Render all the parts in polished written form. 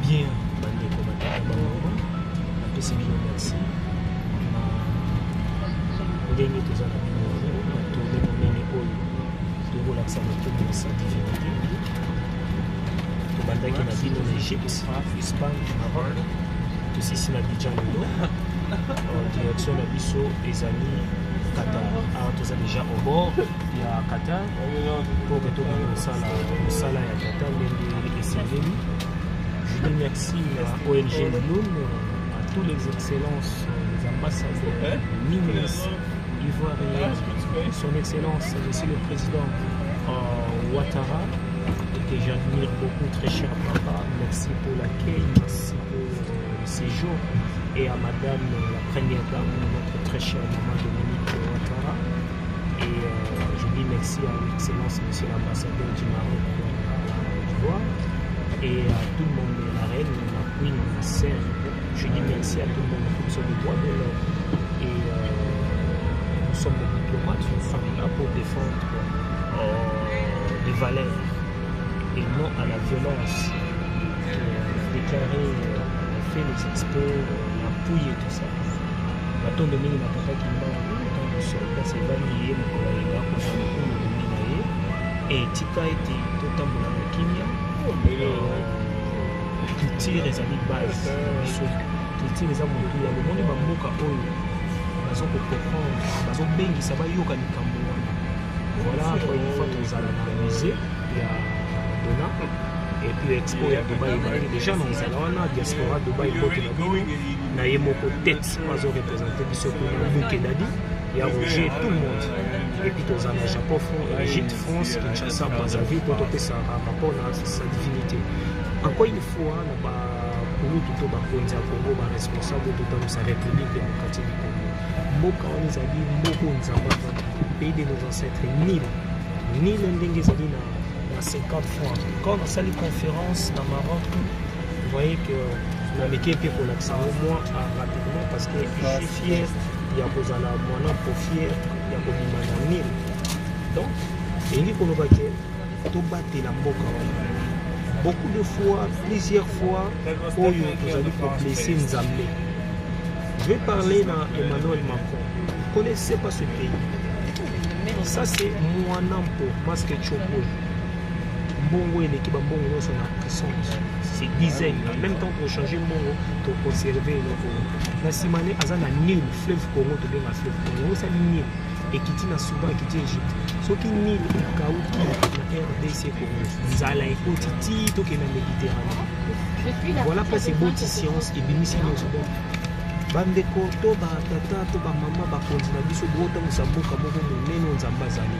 Bien, bandeko batata bango apesi bino merci na ndenge toza na bino na tourne monene oyo tokolakisa matomo na sa divinité tobandaki na bino na Égypte, Espagne, Maroc tosisi na Abidjan lelo direction na biso ezali Qatar. Alors toza déjà au bord ya Qatar pour que tobanda mosala ya Qatar ndenge esengeli. Je dis merci à ONG Loun, à tous les excellences, les ambassadeurs, ministres ivoiriens, son excellence, monsieur le président Ouattara, que j'admire beaucoup, très cher papa. Merci pour l'accueil, merci pour le séjour, et à madame la première dame, notre très chère maman Dominique Ouattara. Et je dis merci à l'excellence, monsieur l'ambassadeur du Maroc à la Côte d'Ivoire. Et à tout le monde, la reine, la queen, la sœur, je dis merci à tout le monde pour ce droit de l'homme. Et nous sommes des diplomates, nous sommes là pour défendre des valeurs et non à la violence. Déclarer, faire les expos, appuyer tout ça. Baton de mini matata qui m'a tant de soldats, c'est varié, mais pour la et tika été tout en la kimia. Culture ezali base biso culture eza motu ya lomoni bamboka oyo bazokoprendre bazobengisa bayoka likambo wana voilà une fois tozala na musée ya Dona et puis expo ya Dubaï ebandi déjà na ozala wana diaspora Dubaï bote na bino na ye moko tete bazorepresente biso kuna Bukedadi ya Roger tout le monde et puis tozala na Japon, Égypte, France, Kinshasa, Brazzaville pour topesa rapport na sa divinité. Encore une fois, pour nous tout bakonzi ya Congo ba responsable de sa République démocratique du Congo. Mboka wana ezali moko nzamba pays de nos ancêtres Nil ndenge ezali na 50 fois. Quand on a sali conférence na Maroc, vous voyez que na meke pe pour l'accent au moins rapidement parce que je suis fier ya kozala mwana po fier ya kobima na Nil. Donc elingi koloba ke tobatela mboka wana. Beaucoup de fois, plusieurs fois, oyo tozali koblesser Nzambe. Je vais parler dans Emmanuel Macron. Vous ne connaissez pas ce pays. Ça c'est Mwanampo, Masque Chopo. Mbongo et l'équipe Mbongo sont en puissance. C'est dizaines. En même temps pour changer Mbongo, pour conserver le Congo. La Simane, Azana Nil, fleuve Congo, tu bien la fleuve Congo. C'est Nil. Et qui tient à Soudan, qui tient Égypte. Ce qui Nil, Kaouki, la RDC Congo. Zala et Potiti, tout qui est dans la Méditerranée. Voilà pas ces beaux sciences et bénissez nos Soudan. Bandeko to ba tata to ba mama ba kontina biso bota musamboka moko monene nzamba zali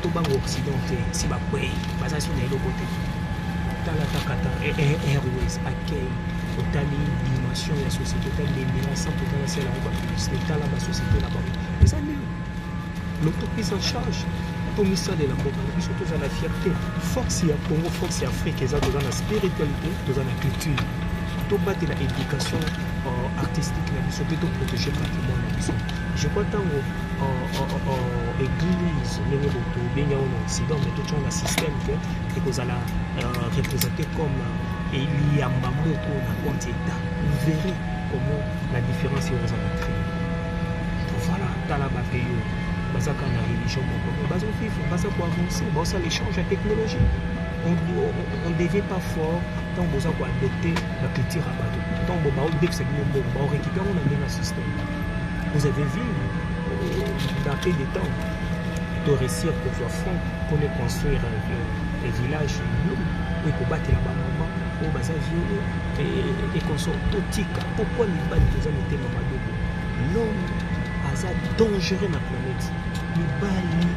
to bango occidental si ba kwei baza sur les lobote tala takata airways accueil totali dimension ya société totali les sans total c'est la ba publicité tala ba société là bas mais ça l'autoprise en charge pour ministère de la mboka biso to za la fierté force ya Congo force ya Afrique eza dans la spiritualité dans la culture to battre la éducation artistique na biso plutôt protéger patrimoine na biso. Je crois tango église ndenge boto benga en occident mais tout on a système que kozala représenté comme Eliamba moko na compte état. Vous verrez comment la différence est aux créée. Voilà tala ba payo bazaka na religion moko bazo vivre baza pour avancer ça l'échange la technologie. On ne devait pas fort tant que vous avez adopté la culture à bateau. Tant que vous avez récupéré un système. Vous avez vu, dans quel temps, de réussir pour faire fond, pour construire un village où pour battre la maman, pour baser violé et construire tout tika. Pourquoi les balles ont été mamadou? L'homme a dangereux dans la planète. Les balles.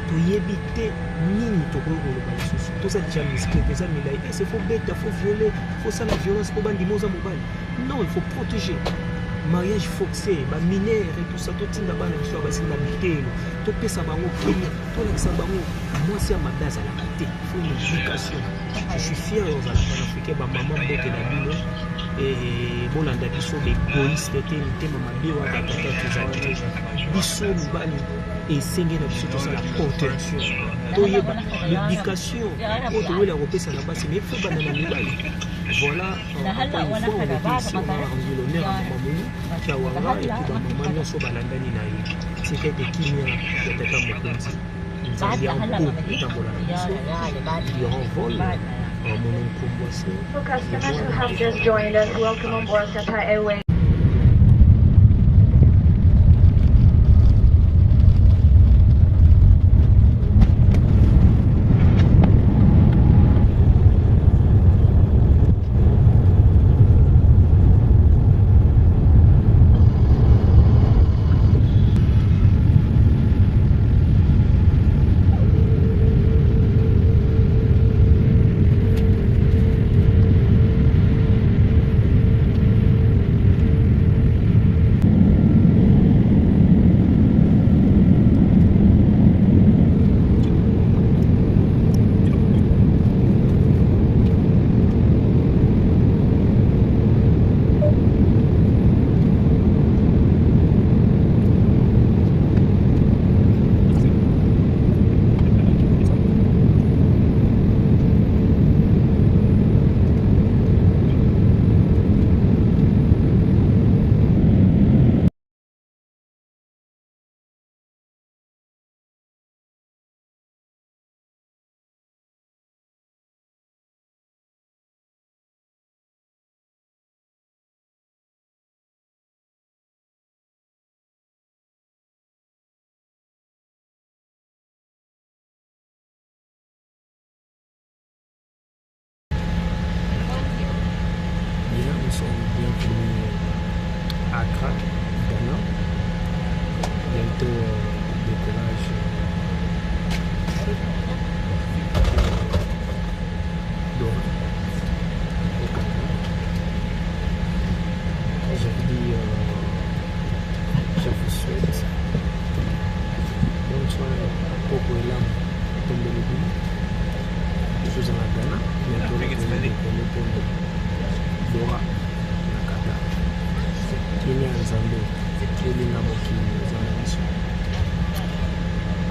Pour éviter nini tokolo ba lisusu toza déjà musclé déjà milai c'est faut bête faut violer faut ça la violence pour bandi moza mobile non il faut protéger mariage forcé, ba mineur et tout ça, tout tinda bana biso ba sinda bitelo, to pesa bango Kenya, to lakisa bango moi c'est ma base à la côté, faut une éducation. Je suis fier aux Africains, ba maman bote na bino et bolanda biso be égoïste te te mama biwa ba tata tuzali biso mibali et senge na biso to la protection. To yeba l'éducation, o to wela kopesa na basi mais faut bana na mibali. Voilà, encore une fois, on était ici, on a rendu l'honneur à Mamou, Kiawara, et puis Maman Nyoso Balandani Naï. C'était des Kimia, de Tata Mokonzi. Nous avions beaucoup de temps pour la mission. Il y aura un vol, mon oncle Boissé. For customers who have just joined us, welcome on board Qatar Airways. Nous sommes bienvenus à Accra, Ghana. Bientôt décollage Doha au Qatar. Aujourd'hui, je vous souhaite bonne soirée pour Elam comme de l'Oubli. Je suis en Ghana, bientôt décoller pour Doha na Qatar. Kenya Nzambe elinga mokili eza na biso.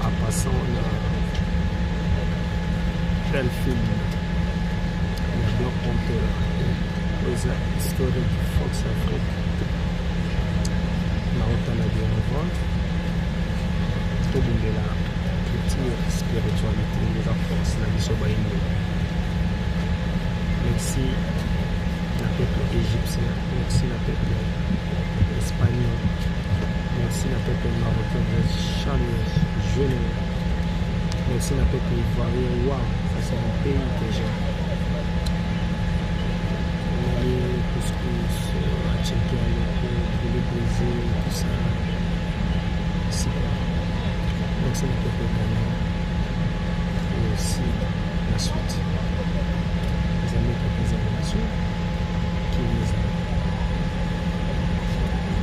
En passant na belle film ya Black Panther eza histoire du Fox Afrique na otala bien avant tobundela culture spiritualité eza force na biso bayindo. Merci le peuple égyptien, merci le peuple espagnol, merci le peuple marocain, chaleureux, jeune, merci le peuple ivoirien. Waouh, ça c'est un pays que j'aime. On a les couscous, à checker à l'époque, le Brésil, tout ça. C'est bon. Merci le peuple ghanéen et aussi la suite. Les amis qui ont des relations.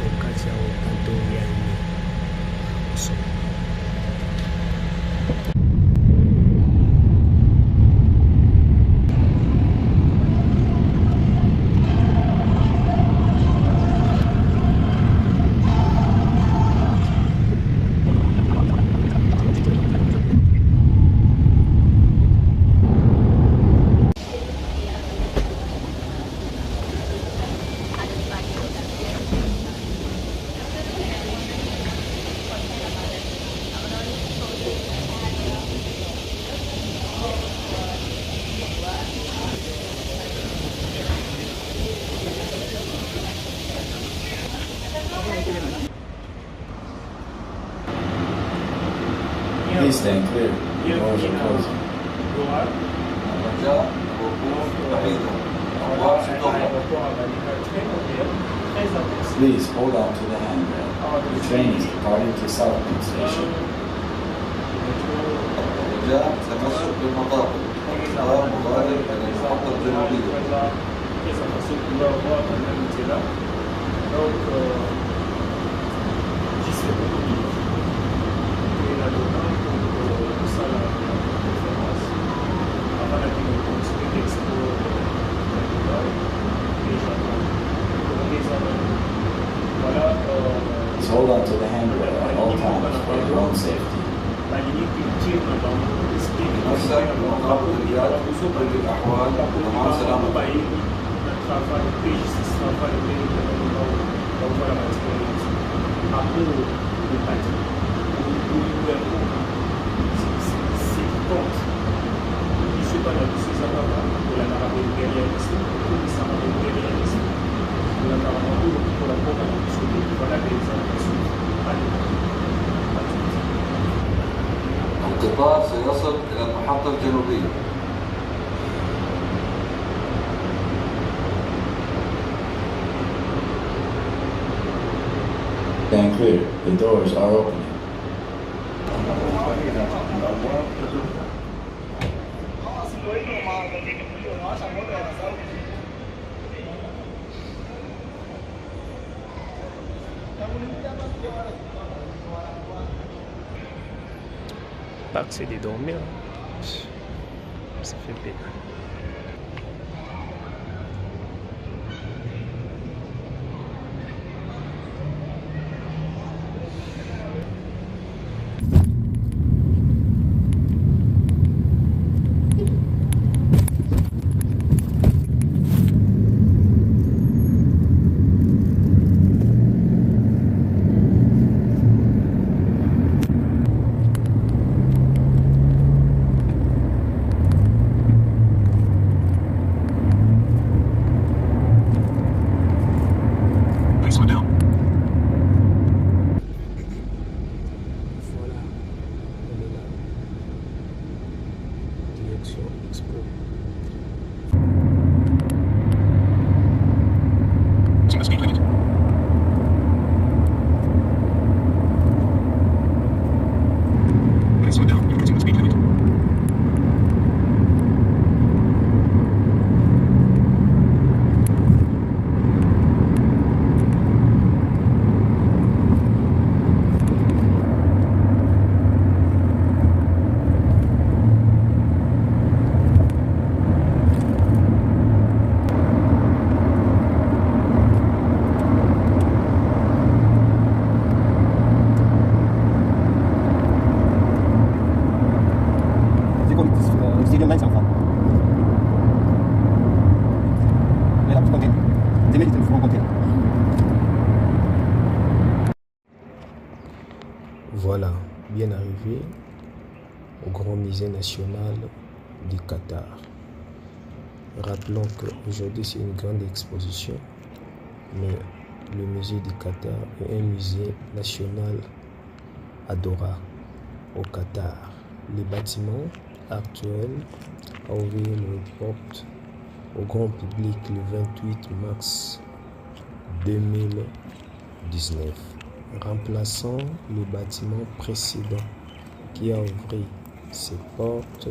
Wakati ya ukanto ya ine so Please stand clear. The doors are closing. Please hold on to the handrail. The train is departing to Southern Station. Donc, j'y suis beaucoup mieux. Et là-dedans, pour ça, la conférence, avant la continuer d'explorer la Dubaï et Japon, pour les années. Voilà. Just hold on to the handrail at all times for your own safety. La ligne culture dans le explique هسه مقابل الرياض وصوب الأحوال ومع سلامة travail registre ce travail de voilà ma expérience à bout de partir c'est qui compte je ne suis pas dans ces endroits pour la narration impérialiste pour les salons impérialistes pour la narration pour la propagande voilà les exemples القطار سيصل إلى المحطة الجنوبية. Stand clear. The doors are opening. Pas que c'est des dormir, ça fait peine. Voilà, bien arrivé au Grand Musée National du Qatar. Rappelons qu'aujourd'hui c'est une grande exposition, mais le musée du Qatar est un musée national à Doha, au Qatar. Les bâtiments actuels ont ouvert leurs portes au grand public le 28 mars 2019, remplaçant le bâtiment précédent qui a ouvert ses portes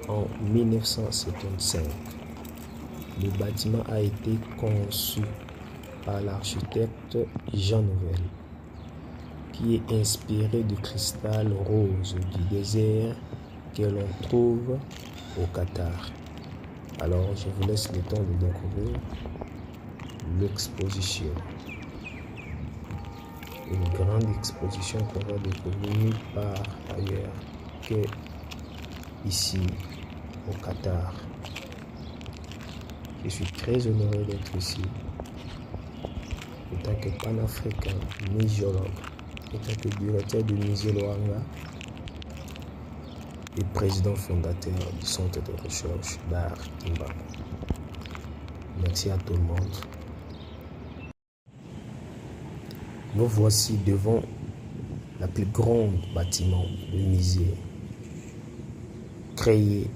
en 1975. Le bâtiment a été conçu par l'architecte Jean Nouvel, qui est inspiré du cristal rose du désert que l'on trouve au Qatar. Alors, je vous laisse le temps de découvrir l'exposition. Une grande exposition qu'on va découvrir nulle part ailleurs que ici au Qatar. Je suis très honoré d'être ici en tant que panafricain, muséologue, en tant que directeur du musée Loanga et président fondateur du centre de recherche d'art Kimba. Merci à tout le monde. Nous voici devant la plus grande bâtiment de musée créé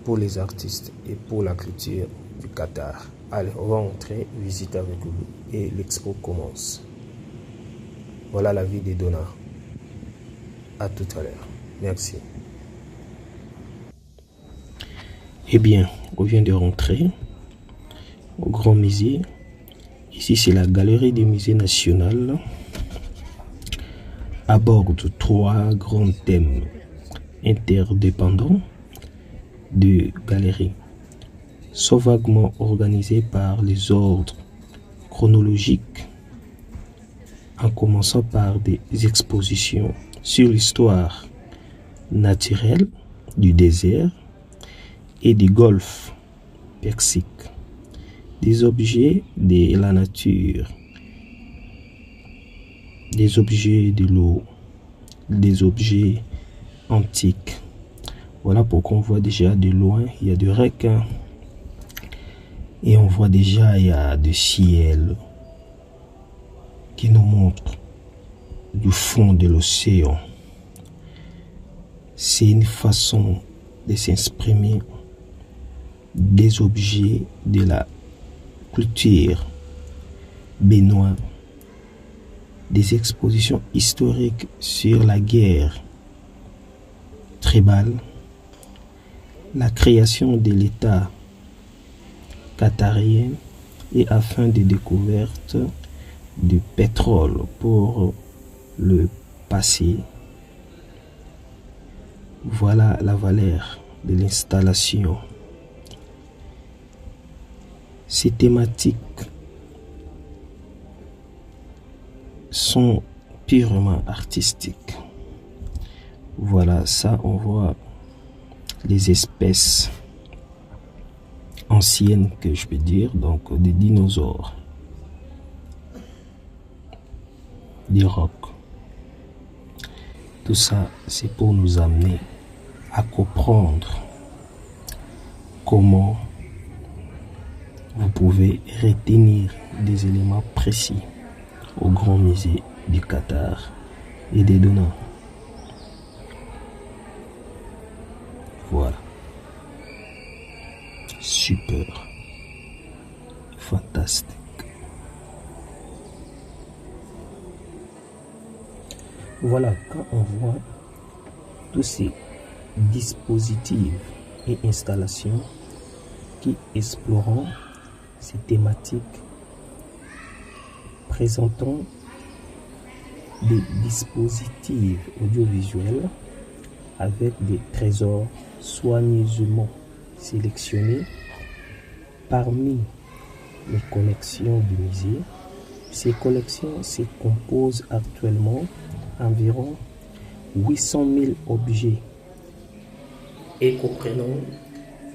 pour les artistes et pour la culture du Qatar. Allez, on va entrer, visiter avec vous et l'expo commence. Voilà la vie des Dona. À tout à l'heure. Merci. Eh bien, on vient de rentrer au grand musée. Ici, c'est la galerie du musée national. Aborde 3 grands thèmes interdépendants de galeries, sont vaguement organisés par les ordres chronologiques, en commençant par des expositions sur l'histoire naturelle du désert et du golfe Persique, des objets de la nature, des objets de l'eau, des objets antiques. Voilà pourquoi on voit déjà de loin, il y a des requins et on voit déjà il y a du ciel qui nous montre du fond de l'océan. C'est une façon de s'exprimer des objets de la culture béninoise, des expositions historiques sur la guerre tribale, la création de l'État qatarien et afin de découverte du pétrole pour le passé. Voilà la valeur de l'installation. Ces thématiques sont purement artistiques. Voilà, ça on voit les espèces anciennes que je peux dire, donc des dinosaures, des rocs. Tout ça, c'est pour nous amener à comprendre comment vous pouvez retenir des éléments précis au Grand Musée du Qatar et des Donas. Voilà. Super. Fantastique. Voilà, quand on voit tous ces dispositifs et installations qui explorent ces thématiques, présentant des dispositifs audiovisuels avec des trésors soigneusement sélectionnés parmi les collections du musée. Ces collections se composent actuellement environ 800 000 objets et comprenant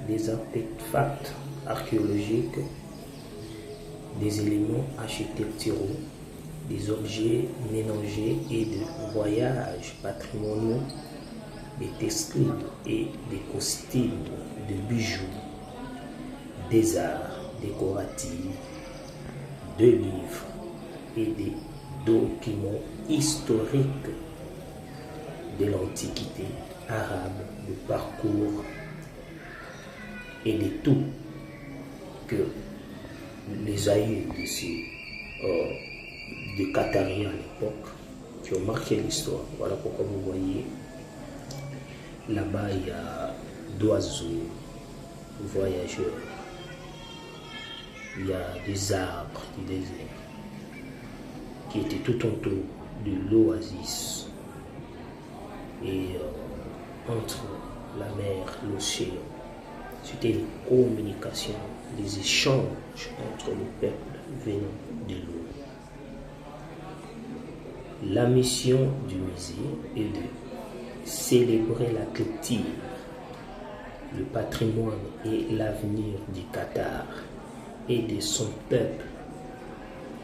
des artefacts archéologiques, des éléments architecturaux, des objets mélangés et de voyages patrimoniaux, des textiles et des costumes, de bijoux, des arts décoratifs, de livres et des documents historiques de l'Antiquité arabe, de parcours et de tout que les aïeux de ces des Qatariens à l'époque qui ont marqué l'histoire. Voilà pourquoi vous voyez là-bas il y a d'oiseaux, voyageurs, il y a des arbres du désert qui étaient tout autour de l'oasis et entre la mer, l'océan. C'était une communication, des échanges entre les peuples venant de l'eau. La mission du musée est de célébrer la culture, le patrimoine et l'avenir du Qatar et de son peuple,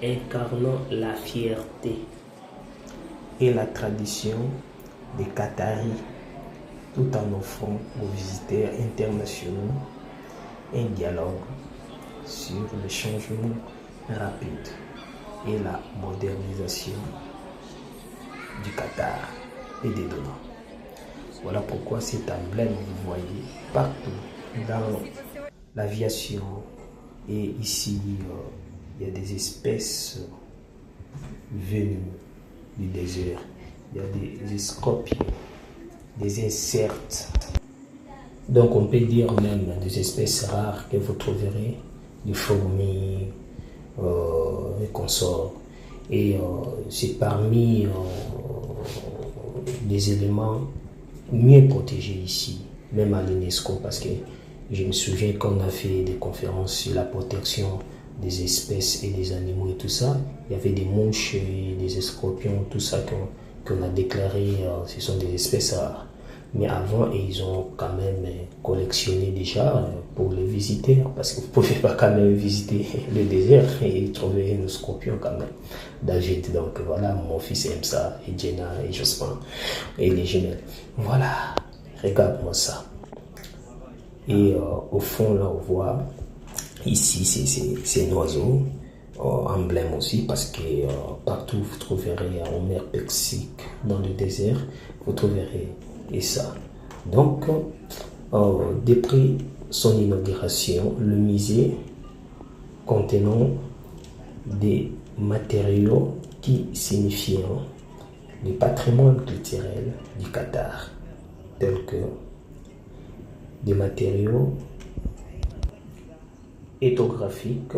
incarnant la fierté et la tradition des Qataris, tout en offrant aux visiteurs internationaux un dialogue sur le changement rapide et la modernisation du Qatar et des Donas. Voilà pourquoi cet emblème, vous voyez partout dans l'aviation. Et ici, il y a des espèces venues du désert. Il y a des scorpions, des insectes. Donc on peut dire même des espèces rares que vous trouverez, des fourmis, et consorts. Et c'est parmi des éléments mieux protégés ici, même à l'UNESCO, parce que je me souviens qu'on a fait des conférences sur la protection des espèces et des animaux et tout ça. Il y avait des mouches et des scorpions, tout ça qu'on a déclaré, ce sont des espèces rares. Mais avant, ils ont quand même collectionné déjà pour les visiteurs, parce que vous ne pouvez pas quand même visiter le désert et trouver nos scorpions quand même. David, donc voilà, mon fils aime ça, et Jenna, et Jospin, et les jumelles. Voilà, regarde-moi ça. Et au fond, là, on voit, ici, c'est un oiseau, emblème aussi, parce que partout vous trouverez en mer Persique, dans le désert, vous trouverez et ça. Donc, depuis son inauguration, le musée contenant des matériaux qui signifient le patrimoine culturel du Qatar, tels que des matériaux éthographiques,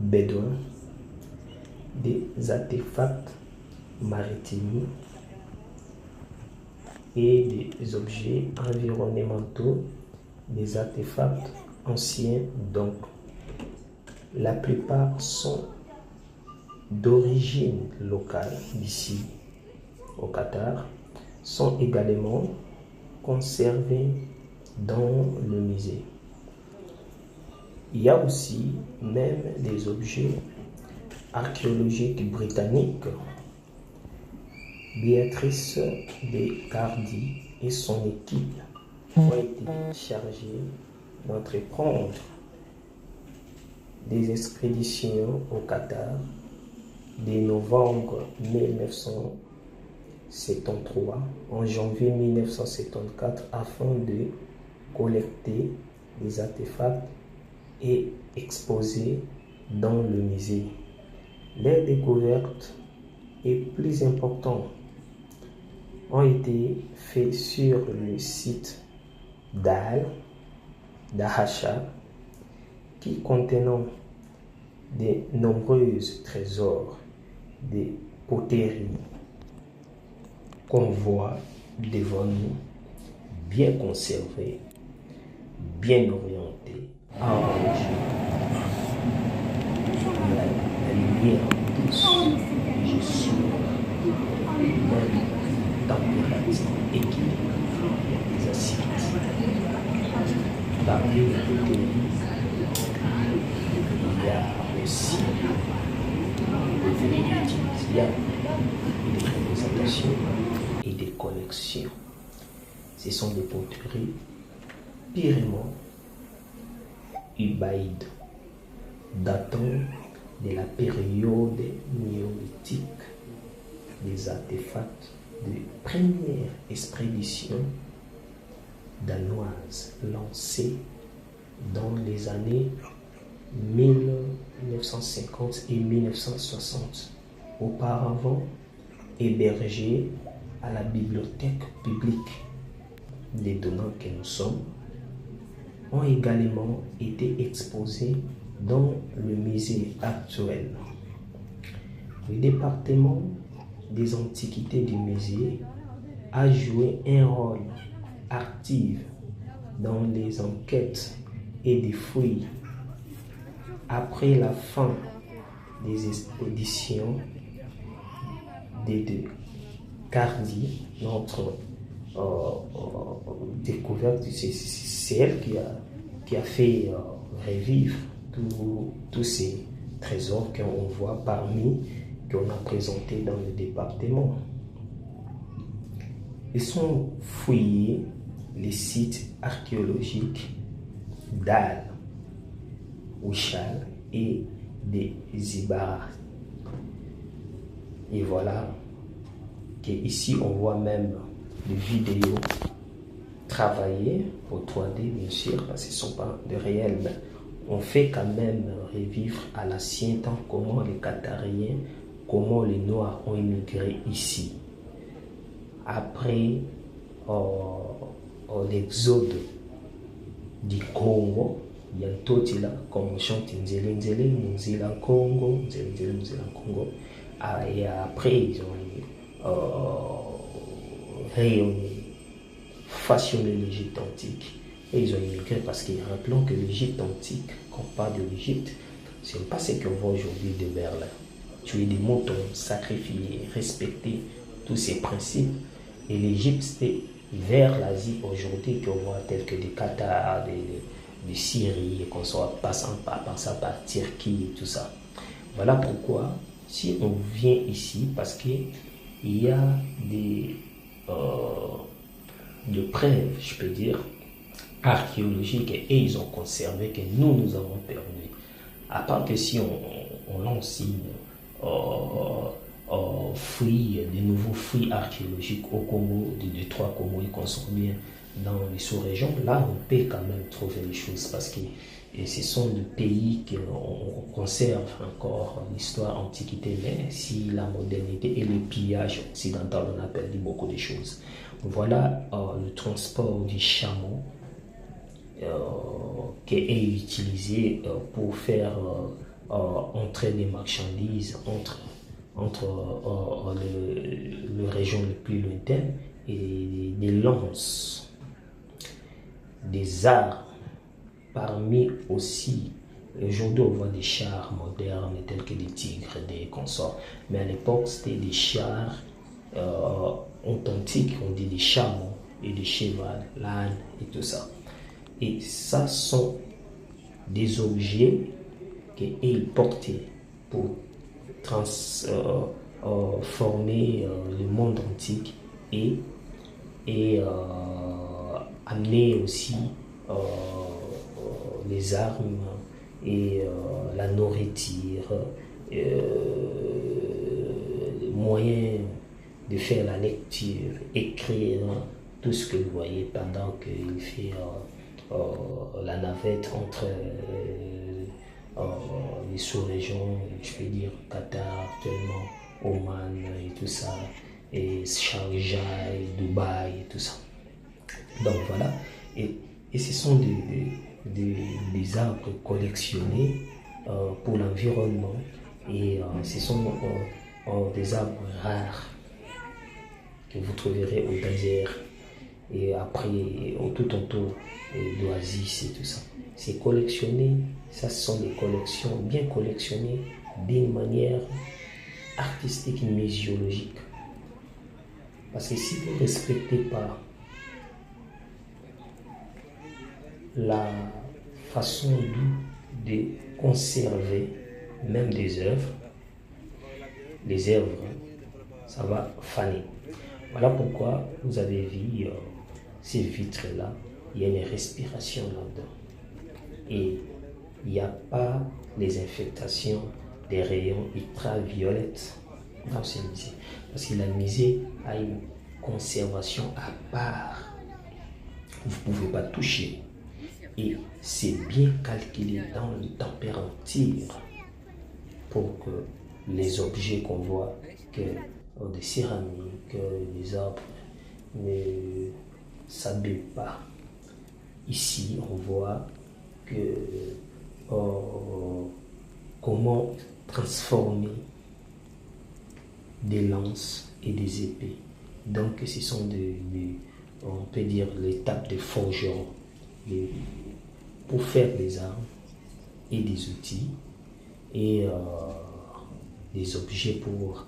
bédouins, des artefacts maritimes et des objets environnementaux, des artefacts anciens. Donc, la plupart sont d'origine locale d'ici au Qatar, sont également conservés dans le musée. Il y a aussi même des objets archéologiques britanniques. Béatrice de Cardi et son équipe ont été chargés d'entreprendre des expéditions au Qatar de novembre 1973 en janvier 1974 afin de collecter des artefacts et exposer dans le musée. Les découvertes et plus importantes ont été faits sur le site d'Al-Dahasha qui contenant de nombreux trésors de poteries qu'on voit devant nous, bien conservés, bien orientés, arrangés. La lumière pousse, je suis même température équilibrée des acides. Parmi les poteries, il y a aussi des vérités, il y a des représentations et des collections. Ce sont des poteries purement ubaïdes, datant de la période néolithique, des artefacts de première expédition danoise lancée dans les années 1950 et 1960, auparavant hébergés à la bibliothèque publique. Les donnants que nous sommes ont également été exposés dans le musée actuel. Le département des antiquités du musée a joué un rôle actif dans les enquêtes et des fouilles. Après la fin des expéditions de Cardi, notre découverte, c'est elle qui a fait revivre tous ces trésors qu'on voit parmi, qu'on a présentés dans le département. Ils sont fouillés les sites archéologiques d'Al, Ouchal et des Zibara. Et voilà qu'ici on voit même des vidéos travaillées au 3D bien sûr, parce que ce ne sont pas de réels, mais on fait quand même revivre à l'ancien temps comment les Qatariens, comment les Noirs ont immigré ici. Après l'exode du Congo il y a Toti là, comme on chante Nzele Nzele, Muzila Congo, Nzele Nzele, Muzila Congo. Et après, ils ont rayonné, façonné l'Égypte antique. Et ils ont immigré parce que rappelons que l'Égypte antique, quand on parle de l'Égypte, ce n'est pas ce qu'on voit aujourd'hui de Berlin. Tuer des moutons, sacrifier, respecter tous ces principes. Et l'Égypte, c'était vers l'Asie aujourd'hui qu'on voit tels que des Qatar, des Syrie, et qu'on soit passant par Turquie et tout ça. Voilà pourquoi, si on vient ici, parce qu'il y a des preuves, je peux dire, archéologiques, et ils ont conservé que nous avons perdu. À part que si on lance des nouveaux fruits archéologiques au Congo, des Détroits Congo, et qu'on sort bien dans les sous-régions, là on peut quand même trouver les choses parce que ce sont des pays qu'on conserve encore l'histoire, antiquité, mais si la modernité et le pillage occidental, on a perdu beaucoup de choses. Voilà le transport du chameau qui est utilisé pour faire entrer des marchandises entre les régions les plus lointaines, et des lances, des arts, parmi aussi, aujourd'hui on voit des chars modernes tels que des tigres, des consorts, mais à l'époque c'était des chars authentiques, on dit des chameaux et des chevals, l'âne et tout ça. Et ça sont des objets qu'ils portaient pour transformer le monde antique et amener aussi les armes et la nourriture, les moyens de faire la lecture, écrire tout ce que vous voyez pendant qu'il fait la navette entre les sous-régions, je peux dire Qatar actuellement, Oman et tout ça, et Sharjah, Dubaï et tout ça. Donc voilà, et ce sont des arbres collectionnés pour l'environnement, et ce sont des arbres rares que vous trouverez au désert et après tout autour d'Oasis et tout ça. C'est collectionné, ça ce sont des collections bien collectionnées d'une manière artistique et muséologique. Parce que si vous ne respectez pas la façon de conserver même des œuvres, les œuvres, ça va faner. Voilà pourquoi vous avez vu ces vitres-là, il y a une respiration là-dedans. Et il n'y a pas les infectations des rayons ultraviolettes dans ce musée. Parce que la musée a une conservation à part. Vous ne pouvez pas toucher. Et c'est bien calculé dans le température pour que les objets qu'on voit, que des céramiques, des arbres, ne s'abîment pas. Ici, on voit que comment transformer des lances et des épées. Donc, ce sont on peut dire l'étape de forgeron pour faire des armes et des outils et des objets pour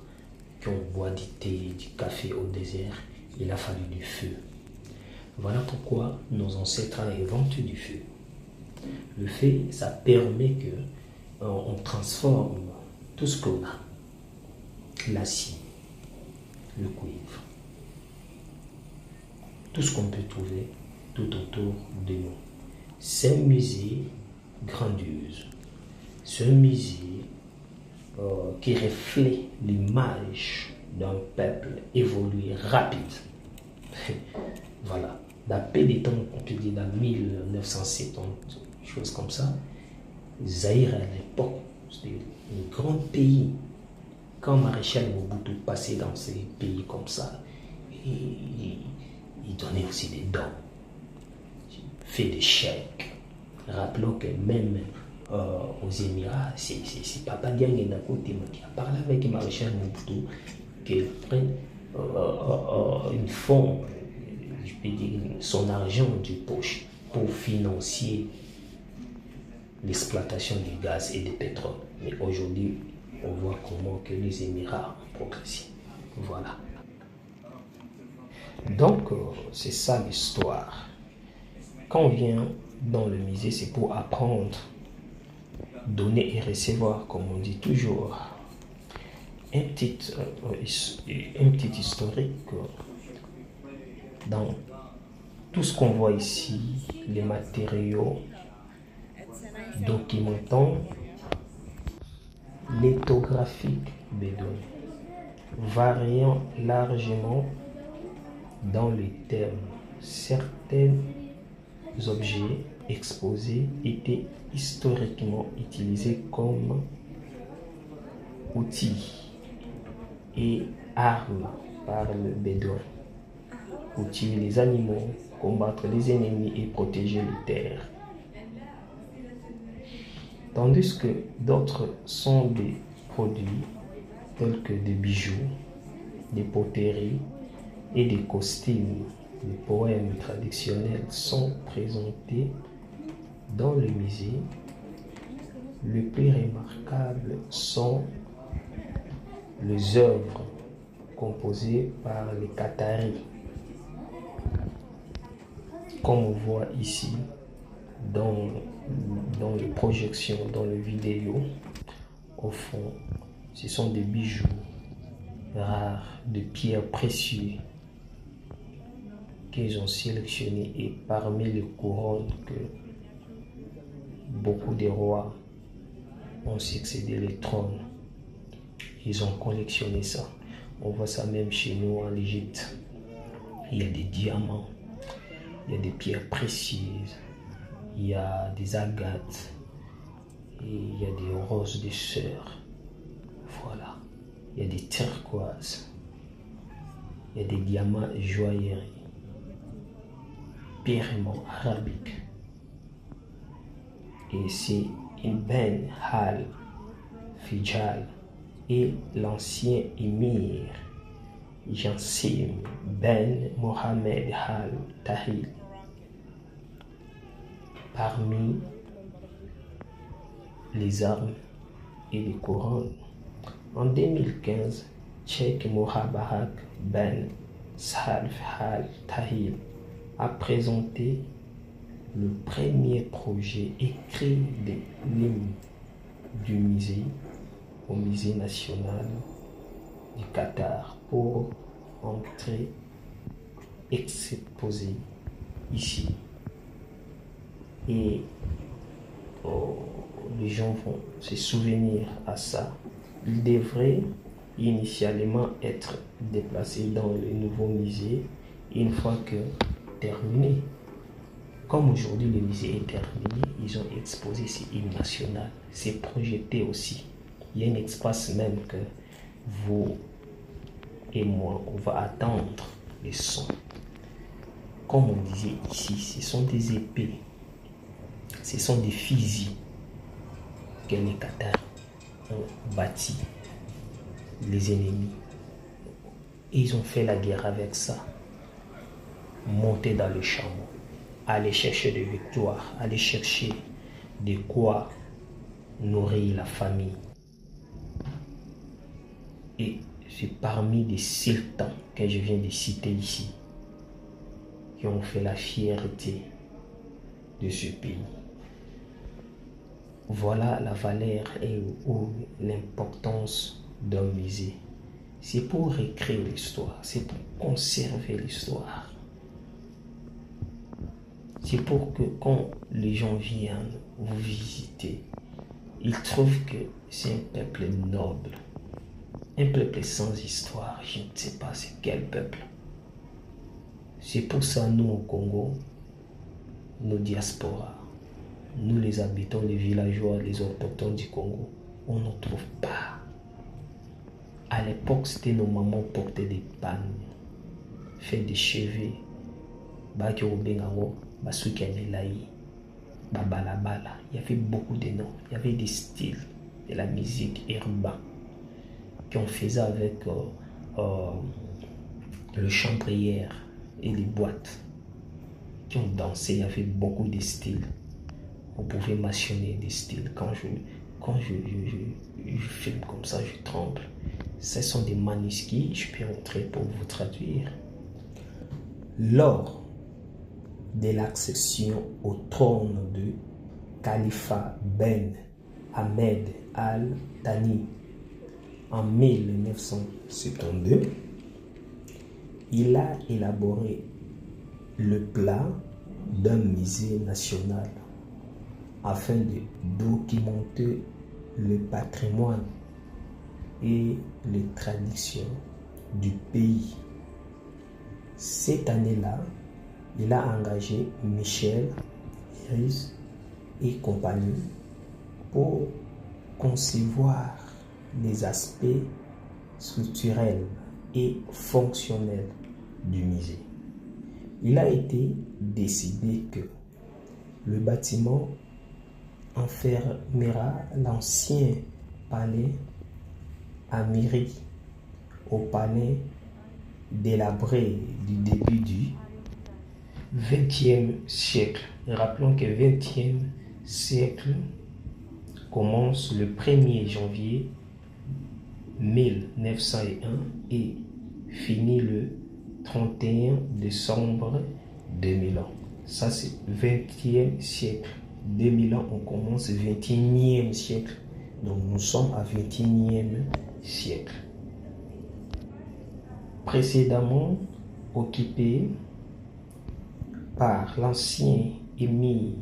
qu'on boit du thé, du café au désert. Il a fallu du feu. Voilà pourquoi nos ancêtres ont inventé du feu. Le feu, ça permet que on transforme tout ce qu'on a, l'acier, le cuivre, tout ce qu'on peut trouver tout autour de nous. C'est un musée grandiose, c'est un musée qui reflète l'image d'un peuple évolué rapide. Voilà, d'après des temps, on peut dire dans 1970, chose comme ça, Zaïre à l'époque, c'était un grand pays. Quand Maréchal Mobutu passait dans ces pays comme ça, il donnait aussi des dons, fait des chèques, Rappelons que même aux Émirats, c'est Papa Diagne Nakote qui a parlé avec Maréchal Mobutu qu'ils prennent une fond, je peux dire, son argent du poche pour financer l'exploitation du gaz et du pétrole. Mais aujourd'hui, on voit comment que les Émirats ont progressé. Voilà. Donc, c'est ça l'histoire. Quand on vient dans le musée, c'est pour apprendre, donner et recevoir, comme on dit toujours. Un petit historique dans tout ce qu'on voit ici, les matériaux documentant l'éthographique bédouin, variant largement dans les termes. Certains objets exposés étaient historiquement utilisés comme outils et armes par le bédouin pour tuer les animaux, combattre les ennemis et protéger les terres. Tandis que d'autres sont des produits tels que des bijoux, des poteries et des costumes. Les poèmes traditionnels sont présentés dans le musée. Le plus remarquable sont les œuvres composées par les Qataris. Comme on voit ici dans les projections, dans les vidéos, au fond, ce sont des bijoux rares, de pierres précieuses qu'ils ont sélectionnés, et parmi les couronnes que beaucoup de rois ont succédé les trônes, ils ont collectionné ça. On voit ça même chez nous en Égypte. Il y a des diamants, il y a des pierres précieuses, il y a des agates, et il y a des roses de sœur. Voilà. Il y a des turquoises, il y a des diamants joailleries, paiement arabique. Et c'est Ibn al-Fijal et l'ancien émir Jansim Ben Mohamed al-Tahil. Parmi les armes et les couronnes, en 2015, Cheikh Mohabarak Ben Salf al-Tahil a présenté le premier projet écrit de l'hymne du musée au musée national du Qatar pour entrer exposé ici. Et les gens vont se souvenir à ça. Il devrait initialement être déplacé dans le nouveau musée une fois que terminé. Comme aujourd'hui le musée est terminé, ils ont exposé ces hymnes nationaux. C'est projeté aussi. Il y a un espace même que vous et moi, on va attendre les sons. Comme on disait ici, ce sont des épées, ce sont des fusils que les Qataris ont bâti les ennemis. Et ils ont fait la guerre avec ça. Monter dans le champ, aller chercher des victoires, aller chercher de quoi nourrir la famille. Et c'est parmi les sultans que je viens de citer ici qui ont fait la fierté de ce pays. Voilà la valeur et l'importance d'un musée. C'est pour réécrire l'histoire, c'est pour conserver l'histoire. C'est pour que quand les gens viennent vous visiter, ils trouvent que c'est un peuple noble, un peuple sans histoire. Je ne sais pas c'est quel peuple. C'est pour ça nous au Congo, nos diasporas, nous les habitants, les villageois, les autochtones du Congo, on ne trouve pas. À l'époque, c'était nos mamans portaient des pannes, fait des cheveux, baki obengango, basuki anelayi, Babalabala. Il y avait beaucoup de noms. Il y avait des styles de la musique urbaine qu'on faisait avec le chambrière et les boîtes qui ont dansé. Il y avait beaucoup de styles. Vous pouvez mentionner des styles. Quand je filme comme ça, je tremble. Ce sont des manuscrits, je peux entrer pour vous traduire. Lors de l'accession au trône de Khalifa Ben Ahmed Al-Thani en 1972, il a élaboré le plan d'un musée national afin de documenter le patrimoine et les traditions du pays. Cette année-là, il a engagé Michel Iris et compagnie pour concevoir les aspects structurels et fonctionnels du musée. Il a été décidé que le bâtiment enfermera l'ancien palais Amiri au palais délabré du début du XXe siècle. Rappelons que le XXe siècle commence le 1er janvier 1901 et finit le 31 décembre 2001. Ça c'est 20e siècle. 2000 ans, on commence le 21e siècle. Donc nous sommes à 21e siècle. Précédemment occupé par l'ancien émir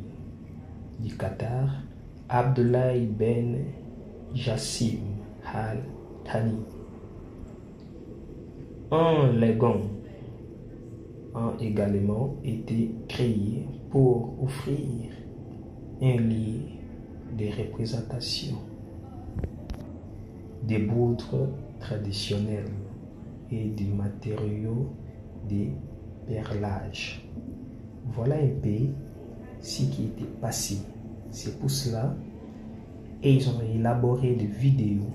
du Qatar, Abdoulaye Ben Jassim Al Thani. Un légat a également été créé pour offrir un lieu de représentation des bouddres traditionnels et du matériau de perlage. Voilà un peu ce qui était passé. C'est pour cela qu'ils ont élaboré des vidéos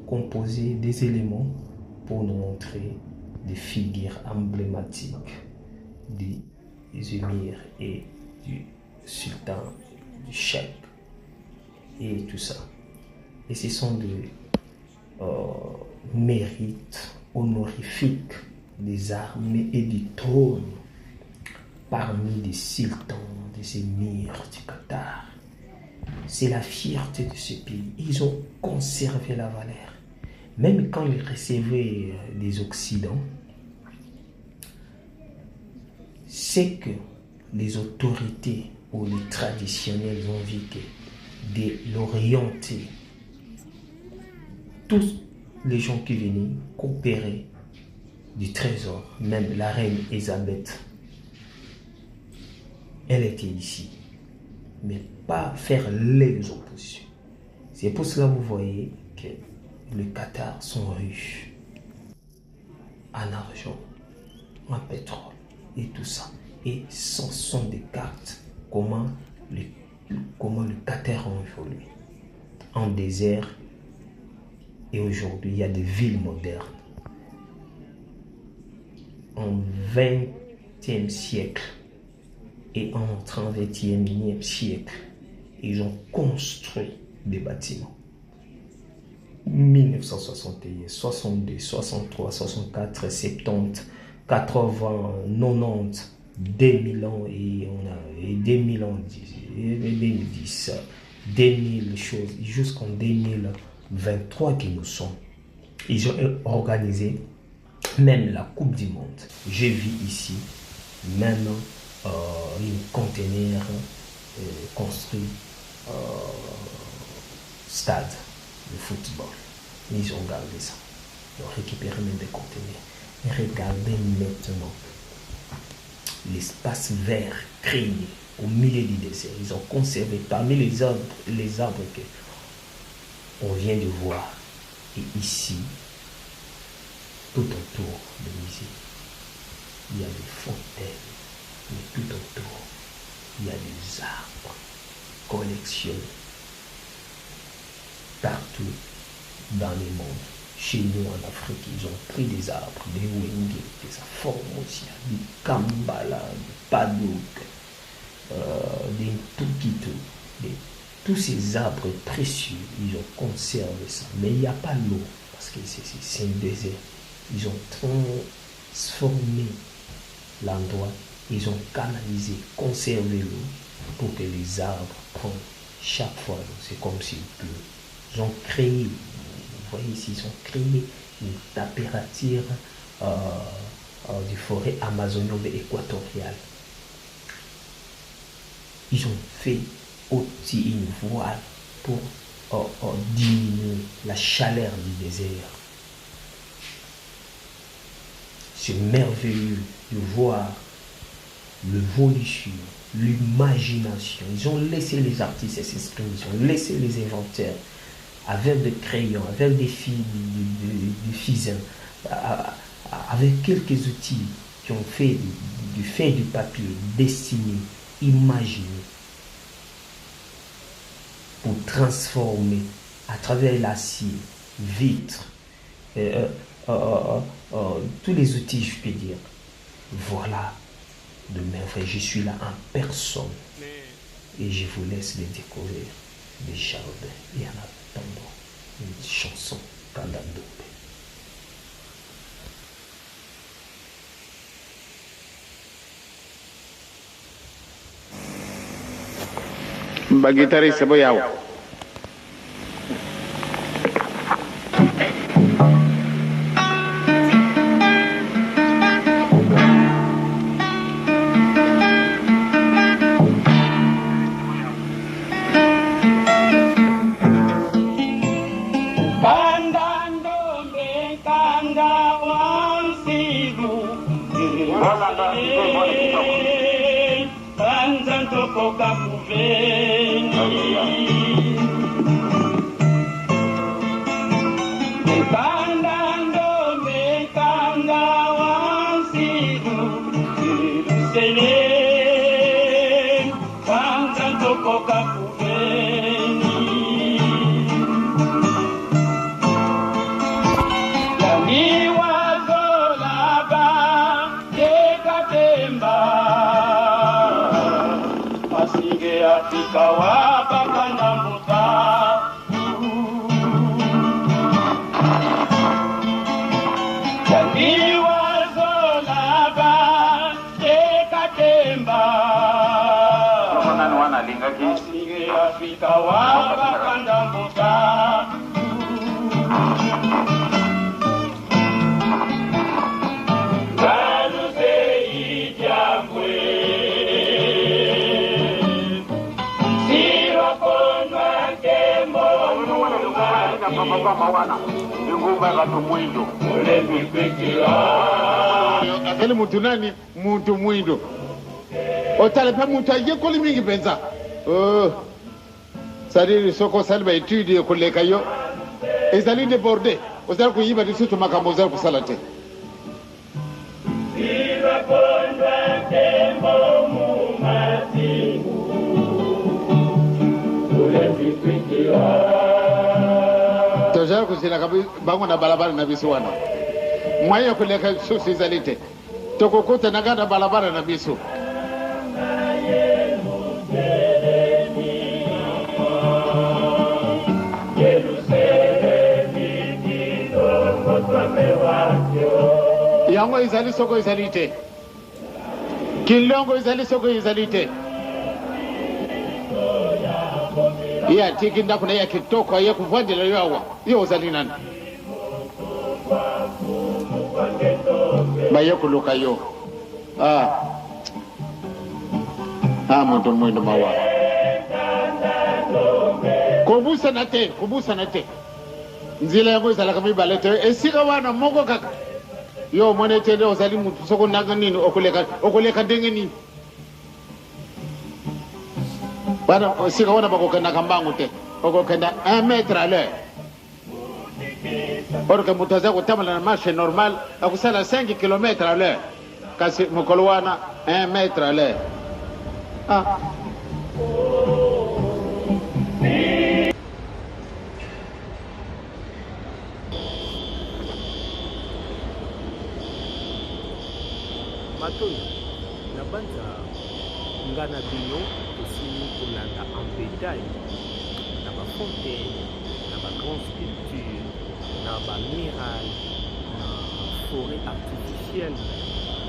composées des éléments pour nous montrer des figures emblématiques des émirs et du sultan, du cheikh et tout ça. Et ce sont des mérites honorifiques des armées et du trône parmi les sultans, des émirs du Qatar. C'est la fierté de ce pays. Ils ont conservé la valeur. Même quand ils recevaient des Occidents, c'est que les autorités ou les traditionnels ont vu que de l'orienter, tous les gens qui venaient coopérer du trésor, même la reine Elisabeth, elle était ici, mais pas faire les oppositions. C'est pour cela que vous voyez que le Qatar sont riches en argent, en pétrole et tout ça. Et ce sont des cartes comment le Qatar a évolué en désert. Et aujourd'hui, il y a des villes modernes. En 20e siècle et en 21e siècle, ils ont construit des bâtiments. 1961, 62, 63, 64, 70, 80, 90, 2000 ans et on a 2000 ans, 2010, 2000 choses, jusqu'en 2023 que nous sommes. Ils ont organisé même la Coupe du Monde. J'ai vu ici même une conteneur construit stade de football. Ils ont gardé ça. Ils ont récupéré même des conteneurs. Et regardez maintenant l'espace vert créé au milieu du désert. Ils ont conservé parmi les arbres que on vient de voir. Et ici, tout autour du musée, il y a des fontaines. Mais tout autour, il y a des arbres. collectionnés partout dans le monde. Chez nous en Afrique, ils ont pris des arbres, des wenge, des formosia, des kambala, des padouk, des tukito, tous ces arbres précieux, ils ont conservé ça. Mais il n'y a pas l'eau, parce que c'est un désert. Ils ont transformé l'endroit, ils ont canalisé, conservé l'eau pour que les arbres prennent chaque fois. C'est comme s'il pleut. Ils ont créé, vous voyez ici, ils ont créé une température des forêts amazoniennes équatoriales. Ils ont fait aussi une voile pour diminuer la chaleur du désert. C'est merveilleux de voir l'évolution, l'imagination. Ils ont laissé les artistes s'exprimer, ils ont laissé les inventeurs avec des crayons, avec des fils, du fusain, avec quelques outils qui ont fait du fait du papier, dessiner, imaginer, pour transformer à travers l'acier, vitre, tous les outils, je peux dire. Voilà de merveille. Je suis là en personne et je vous laisse les découvrir des jardins. Et en attendant une chanson Kandandombe. Bagitari sebo yawo. Akele muntu nani muntu mwindo otale pa muntu ayekoli mingi penza sadiri soko salba étude koleka yo ezali débordé ozali kuyiba disutu makambo ozali kusalate tojaa kusina bango na balabala na biso wana mwaya kuleka susu izalite tokokuta nagana balabala na biso yango izali soko izalite kilongo izali soko izalite ya tiki ndakuna ya kitoko ya kuvandela yawa yo uzali nani baye kuluka yo muntu mwindo mawa kubusa nate nzila yango izala kama ibalete esika wana moko kaka yo mone tende uzali muntu soko naga nini okuleka ndenge nini bana esika wana bakokenda kambangu te okokenda 1 mètre à l'heure or que mutu aza kotambola na marche normale akusala 5 km à l'heure kasi mokolo wana 1 mètre à l'heure Matondo na banza ngana bino aussi kolanda en bétail na ba fontaine na ba grande sculpture na ba mirail na forêt artificielle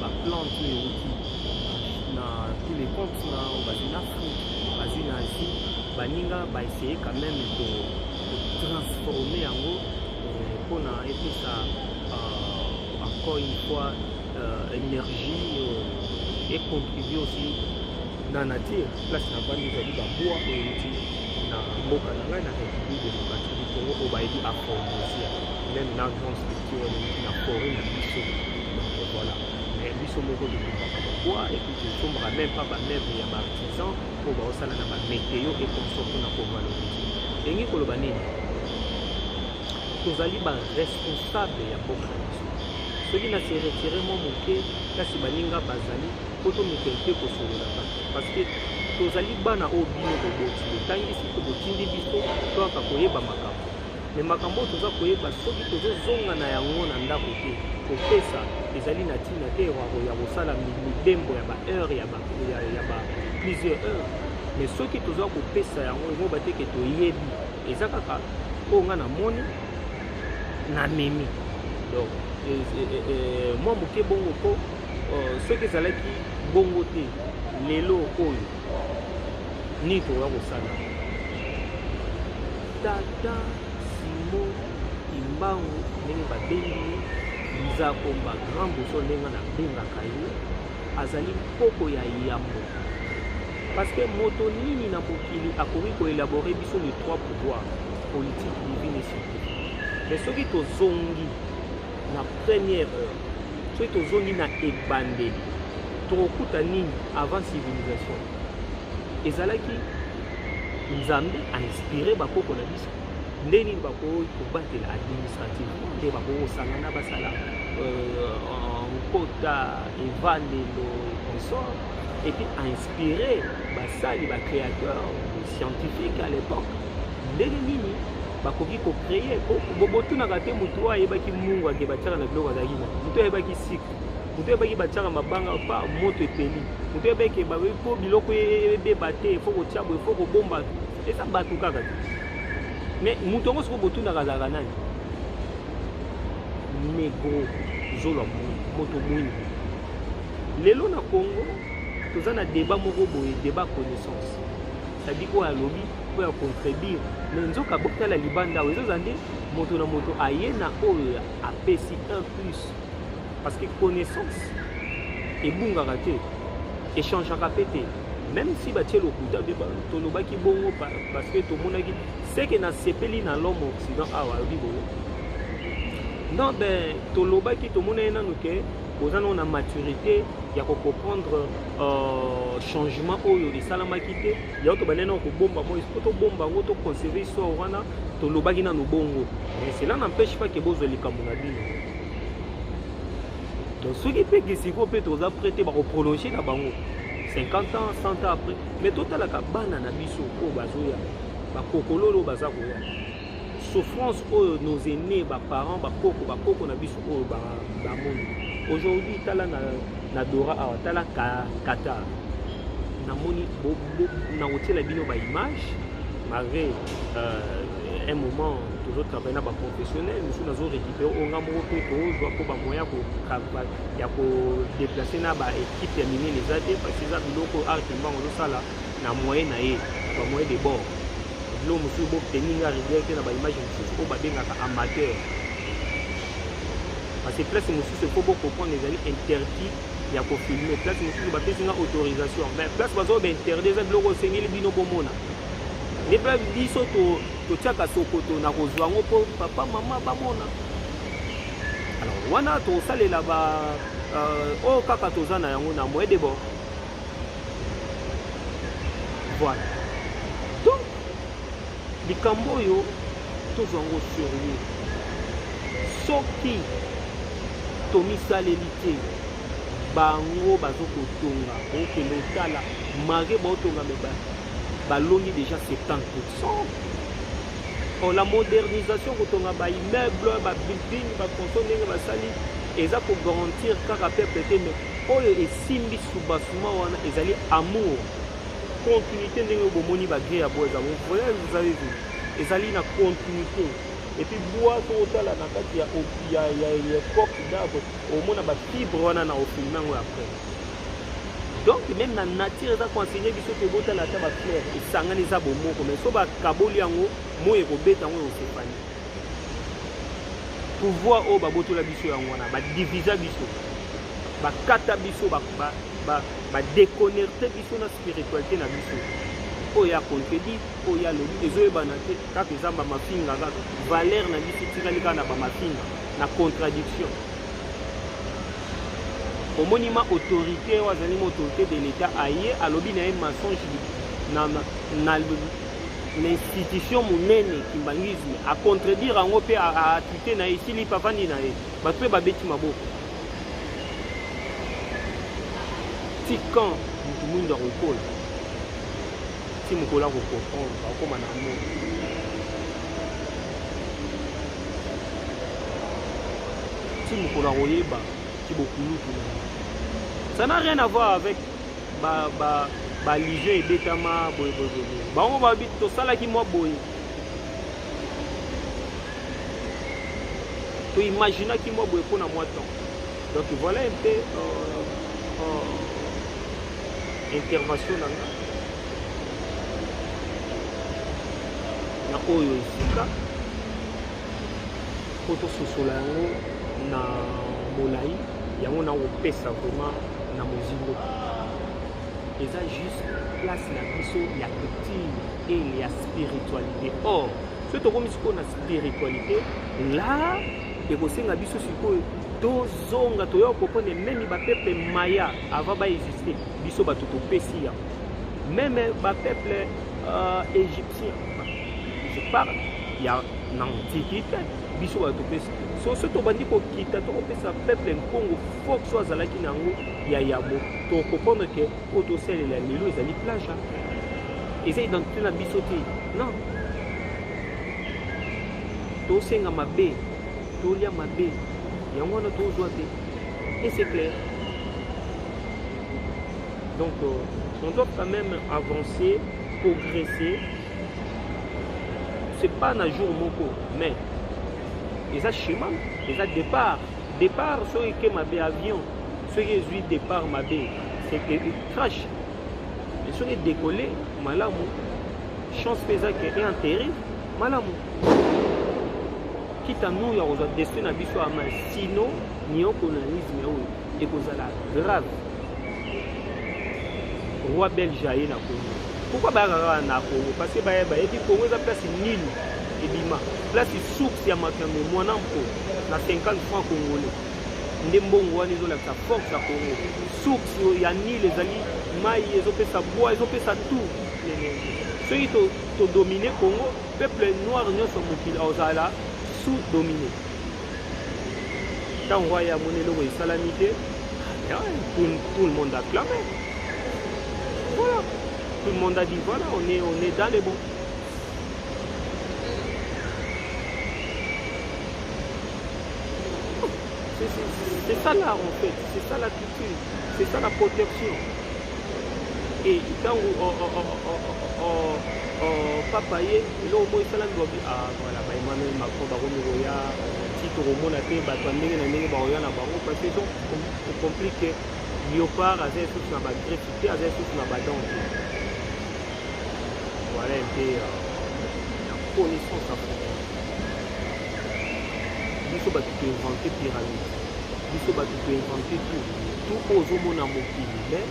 ba plante euti na tous les continents en Afrique en Asie baninga ba essayer quand même de transformer en haut pour na et puis ça encore une fois énergie et contribuer aussi dans la nature. Place na bandi zali ba bois euti na mboka na ngai na République démocratique du Congo au baïdi à Formosia même na grande structure na forêt na biso donc voilà mais biso moko de bois et puis tout sombra même pas ba même ya ba artisan pour ba osala na ba météo et consommer na pour valoriser engi koloba nini tozali ba responsable ya mboka na biso soki na se retirer mo moke kasi baninga bazali poto mikete kosolola parce que tozali bana o bino koboti tangi si tobotindi biso toka koyeba makambo mais makambo toza koyeba soki tozozonga na yango na ndako te kopesa ezali na tina te ya kosala midembo ya ba heure ya ba plusieurs heures mais soki toza kopesa yango ngo bateke toyebi eza kaka o nga na moni na memi donc moi moke bongo ko soki ezalaki bongo te lelo oyo ni toza kosala tata simo imbangu ndenge babengi nzakomba grand boso ndenge na bengaka ye azali poko ya yambo parce que moto nini na mokili akoki koélabore biso les trois pouvoirs politique divine et scientifique mais soki tozongi na première heure soki tozongi na ebandeli tokokuta nini avant civilisation ezalaki nzambe ainspiré bakoko na biso nde nini bakoki kobatela administrativement nde bakoki kosangana basala nkota evandelo consort et puis inspiré basali bacréateur scientifique à l'époque ndenge nini bakoki kocréer botunaka te motu ayebaki mungu ake batiaka na biloko azalaki na motu ayebaki sikre motu ayebaki batiaka mabanga pa moto epeli motu ayebaki po biloko ebeba te efo kotia bo efo kobomba eza bato kaka te mais motu yango soko botunaka azalaka nani negro zolwa moto mwingi lelo na Congo toza na débat moko boye débat connaissance c'est-à-dire oyo alobi oyo acontribire mais nzoka botala libanda oyo ezoza nde moto na moto aye na oyo apesi un plus parce que connaissance ebungaka te échangeaka pe te même si batie lokuta mpe tolobaki bongo parce que tomonaki seke na sepeli na l'homme occident awa alobi boye non ben tolobaki tomonaki nanu ke oza nano na maturité ya comprendre changement oyo esalamaki te ya tobandeli nano kobomba mo po tobomba yango toconserve histoire wana tolobaki nano bongo mais cela n'empêche pas ke bozwa likambo na bino donc soki mpe kesiko mpe toza prêté bakoprolonge na bango 50 ans 100 ans après mais totalaka bana na biso oyo bazoya bakokololo oyo baza koya souffrance oyo nos aînés baparents bakoko na biso oyo bamoni aujourd'hui tala na Dora awa tala Qatar namoni nakotiela bino baimage malgré un moment toujours travailler na baprofessionnel mosusu nazo récupérer onga moko mpe tozwa mpo bamoya ya kodeplace na baéquipe ya minene eza te parce eza biloko art mbango ozosala na moyen na ye bamoyen de bord biloko mosusu boteninga rivière te na baimage mosusu oyo babengaka amateur parce que place mosusu efo bocomprendre ezali interdit ya kofilme place mosusu bapesinga autorisation mais place bazoba interdit eza biloko osengeli bino bomona nde mpe biso totiaka sokoto na kozwa yango mpo papa mama bamona alors wana tosalela oyo kaka toza na yango na moyen de bord voilà donc likambo oyo tozwa yango sérieux soki tomisaleli te bango bazokotonga okende otala mare baotonga me balongi déjà 70%. Or la modernisation kotonga ba immeuble ba building ba console ndenge basali eza ko garantir kaka peuple te mais oyo esimbi subasuma wana ezali amour continuité ndenge bomoni bagre ya boza mon frère vous avez vu ezali na continuité et puis bois totala na kati ya époque d'arbre au mona ba fibre wana na ofilme ngo après donc même na nature eza conseiller biso te botala ta ba fleur esangani za bomoko mais so ba kaboli yango moye ko beta ngo osepani pouvoir o ba botola biso yango wana ba diviser biso ba kata biso ba déconnecter biso na spiritualité na biso oya contredit oya lobi ezoyebana te kaka ezamba mafinga kaka valeur na biso tikali kaka na bamafinga na contradiction omoni ma autorité oyo azali ma autorité de l'état aye alobi na ye mensonge na l'institution monene kimbangisme acontredire yango mpe atute na ye esili pafandi na ye bato mpe babeti maboko ti quand motu mwinda kokola ti mokolo akocomprendre akoma na monde ti mokolo akoyeba ti bokulutu na ça n'a rien à voir avec baligion ebetama boyeboye bango babi tosalaki mwa boye toimaginaki mwa boye mpona mwa temps donc voilà un peu intervention na nga na oyo esika po tososola yango na molai yango na kopesa vraiment na mozindo eza juste place na biso ya culture et ya spiritualité or so tokomi sikoyo na spiritualité la ekosenga biso sikoyo tozonga toyoka kopone meme bapeple maya avant baexiste biso bato topesi ya meme bapeple égyptien je parle ya na antiquité biso bato topesi so tobandi kokita tokopesa peuple nkongo fok so azalaki na yango ya yabo tokopone ke oyo tosalela lelo ezali plage eza identité na biso te non tosenga mabe tolia mabe yango wana tozwa te et c'est clair donc on doit quand même avancer progresser c'est pas na jour moko mais eza schéma eza départ soki ke mabe avion soki ezwi départ mabe c'est que crash mais soki décoller malamu chance mpe eza ke enterri malamu kita nous ya kozwa destin na biso ya main sino néocolonialisme oyo ekozala grave roi belge aye na Congo pourquoi bayaka na Congo parce que bayebi Congo eza place nini ebima place source ya makambo mwana mpo na 50 francs congolais nde mbongo wana ezolakisa force ya Congo source ya nile ezali mai ezopesa bois ezopesa tout soki todomine Congo peuple noir nyonso mokili ozala sous-dominé. Quand on voit à mon élève et salamité, tout le monde a clamé. Voilà. Tout le monde a dit voilà, on est dans les bons. C'est ça l'art en fait, c'est ça la culture, c'est ça la protection. Et quand papa ye lo mo isala ngobi voilà ba Emmanuel Macron ba komi roya tito romona te ba ndenge na ndenge ba roya na bango parce que donc compliqué léopard azay tout na ba graffiti azay tout na ba danse voilà un peu la connaissance à fond biso ba tout inventé pyramide biso ba tout inventé tout ozomona mokili mais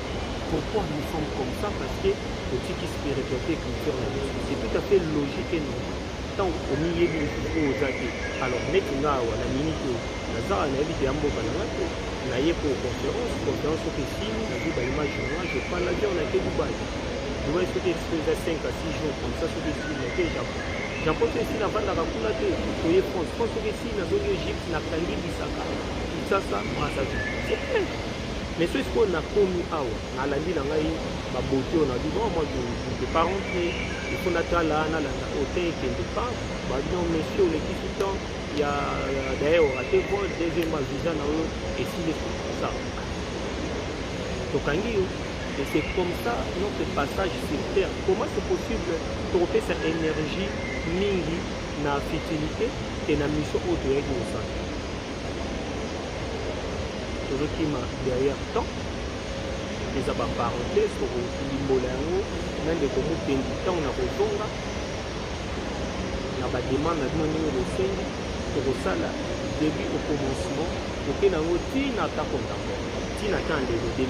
pourquoi nous sommes comme ça? Parce que le tiki spiritualité et culture, c'est tout à fait logique et non. Tant au milieu du aux athées. Alors, maintenant, la minute, la zara n'a pas été en bon canal, n'a pas pour conférence au Pessim, la vie de l'image, je parle la vie, on a été Dubaï. Dubaï, c'était 5 à 6 jours, comme ça, sur des films, et Japon. Japon, c'est ici, la vente de la Rakuna, et France, France, c'est ici, la zone Égypte, la Tanguy, Bissaka, Bissaka, Brazzaville. C'est clair. Mais ce qu'on a commis à la vie, on a dit, non, moi je ne peux pas rentrer, il faut attendre là, on a hôtel qui ne pas. Non, monsieur, les discutants, il y a d'ailleurs, à tes voix, deuxième visa, et si les ça. Tokangi. Et c'est comme ça notre passage sur terre. Comment c'est possible de trouver cette énergie mingi na fertilité et na mission autre avec nous ça. Toujours qui m'a derrière temps. Les abats parentés sur l'imbolango, même de comment tenir du temps na rozonga. Na ba demande na nous le seigneur pour ça là début au commencement pour que na ngoti na ta contact. Tina quand le 2020.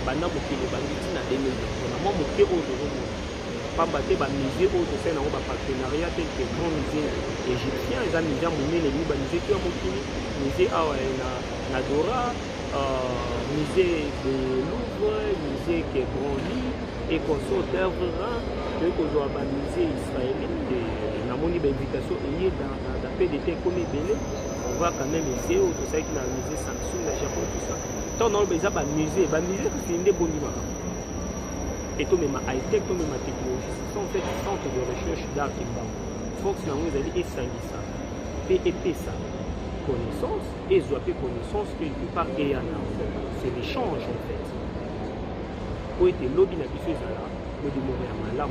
Banda mokili bangiti na 2020 na moi moke oyo tozomona pamba te bamusée oyo tosali nango bapartenariat tel que grand musée égyptien eza musée monene mi bamusée to ya mokili musée awa na Dora musée de Louvre musée ke Branly et consort d'œuvre toyei kozwa bamusée israélien namoni bainvitation eye na PDT comme ebele on voit quand même musée oyo tosalaki na musée Samsung na Japon tout ça. Tant dans le musée, c'est une bonne image. Et tout même high-tech, tout même technologie, c'est en fait le centre de recherche d'art qui va. Fox n'a pas dit et ça. PEP ça. Connaissance, et zoapé connaissance quelque part et en c'est l'échange en fait. Pour être lobby n'a pas là, le demeurer à malam.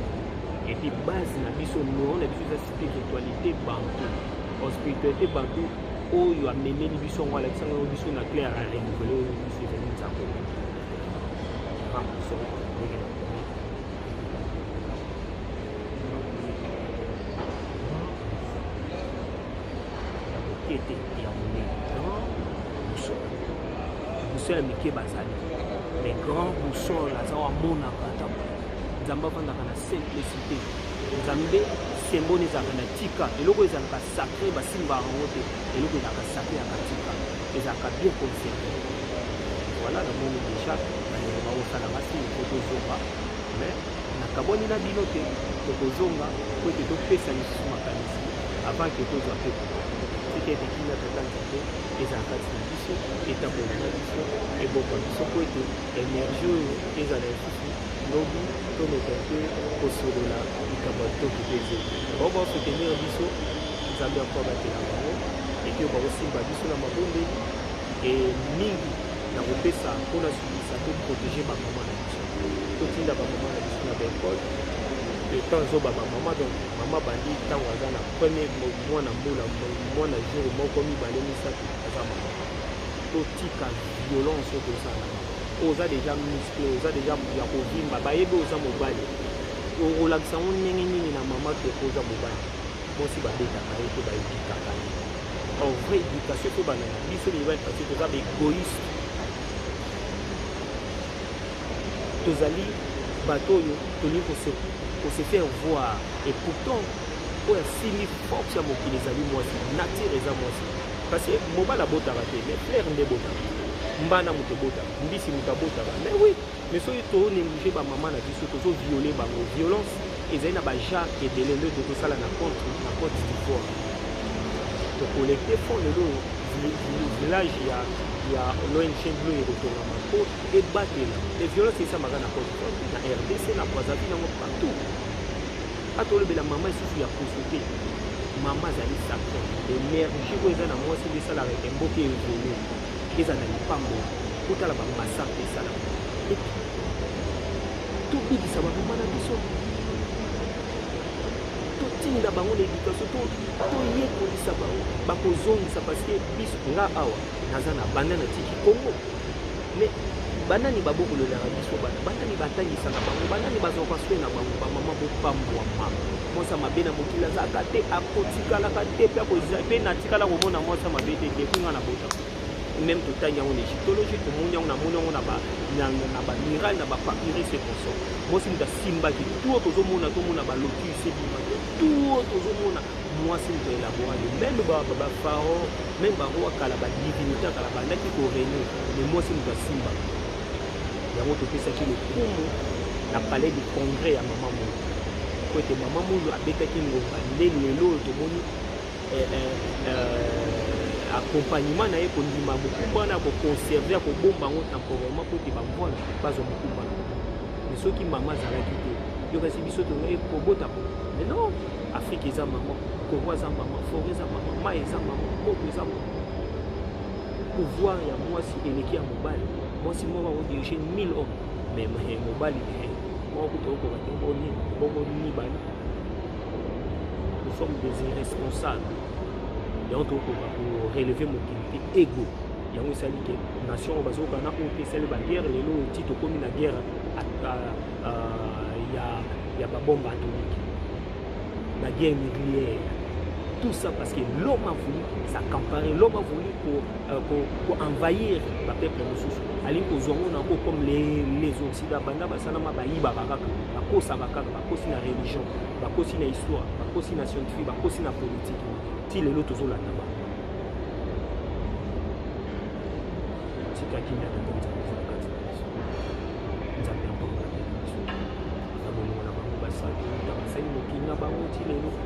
Et puis base n'a pas non, n'a pas spiritualité bantou. En spiritualité bantou. Oh, il y a même les bisons à l'extérieur, les bisons à clair à renouveler, les bisons à renouveler. Qui était il y a mon bouchon. Bouchon est Mickey Bazali. Les grands bouchons, là, ça va mon akata. Zamba pendant la simplicité. Zambé. Sembo ni zakana tika eloko ezalaka sacré basimba yango te eloko ezalaka sacré ya katika ezalaka bien conservé. Voilà namoni déjà baosala basi tozonga mais nakaboni na bino te tokozonga po ete topesa lisusu makanisi avant ke tozwa pe soki ete kina totanza te ezalaka ti na biso etambola na biso eboka biso po ete énergie oyo ezala lisusu lobi tomeka mpe kosolola likambo ya kitoko mpe ezeli bao baosoutenir biso nzambe akwa batela bango epi bakosimba biso na mabombeli e mingi na kopesa mpona sukisa to protege bamama na biso totinda bamama na biso na baekole etan ezoba bamama donc mama bandi ntango aza na premier mwana mbula mwana jour moko mibale misato aza mama totika violence oyo tozala oza deja muscle oza deja ya kovimba bayebi oza mobali olakisa ngo ndenge nini na mama tokoza mobali mosi babetaka ye to baebikaka ye en vrai éducation to banana biso mibali parce que toza baégoïste tozali bato oyo tolingi kose faire voir et pourtant oyo asili force ya mokili ezali mwasi nature eza mwasi parce que mobali abotaka te mais frère nde botaka mbana moto ebotaka mbisi moto abotaka mais oui mais soki toonéglige bamama na biso tozoviole bango violence ezali na bagenre ebele nde tokosala na contre d'ivoire tocollecte fond lelo village ya l'ONG bleu ekotongama mpo ebatela les violence esamaka na Côte d'Ivoire na RDC na Brazzaville nango partout atolobela mama lisusu ya consulté mama azali sacré énergie oyo eza na mwasi nde esalaka mboka evolu eza na lipango kotala bamasakre esalaka epi tobikisa bamama na biso totinda bango na éducation toyekolisa bango bakozongisa parceke biso nga awa naza na banda na tiki kongo mais banani babokololaka biso bana banani batangisaka bango banani bazwaka swe na bango bamama bopambwama mwasa mabe na mokili azalaka te akotikalaka te mpe akozala mpe natikala komona mwasa mabe te depuis nga na bota même totangi yango na égyptologie tomoni yango namoni yango na bamiral na bapapyrus et consort mwasi moto asimbaki tout tozomona tomona balotus ebima tout tozomona mwasi moto elaboraki même bafaro même baroi kala badivinité akala bandaki korene mais mwasi moto asimbaka yango topesaki lokumu na palais du congrès ya mama moyo po ete mama moyo abetaki ngonga nde lelo oyo tomoni accompagnement na ye kondima mokumba wana koconserve ya kobomba yango temporairement po ete bamwana bazwa mokumba na mais soki mama azalaki te yo kasi biso tongai kobota po mais non afrique eza mama kongo eza mama forêt eza mama mai eza mama moto eza mama pouvoir ya mwasi eleki ya mobali Moi, si moi, on dirige 1000 hommes, mais mobile, moi, nous sommes des irresponsables. Et on doit relever mon qualité égo. Il y a un sali que nation bazokana ou pesel ba guerre les lots tito comme la guerre il y a pas bombe atomique. La guerre nucléaire. Tout ça parce que l'homme a voulu s'accaparer, l'homme a voulu pour envahir le peuple ressources. Ali ko zongo na ko comme les occidentaux banda basana ma bayiba bakaka, bakosa bakaka, bakosi na religion, bakosi na histoire, bakosi na scientifique, bakosi na politique. Ti les lots tozo la taba. Tika kinya de bonza za kati. Nzambe amponga te. Na bomo na bango basaki, na basani mokinga bango ti les lots.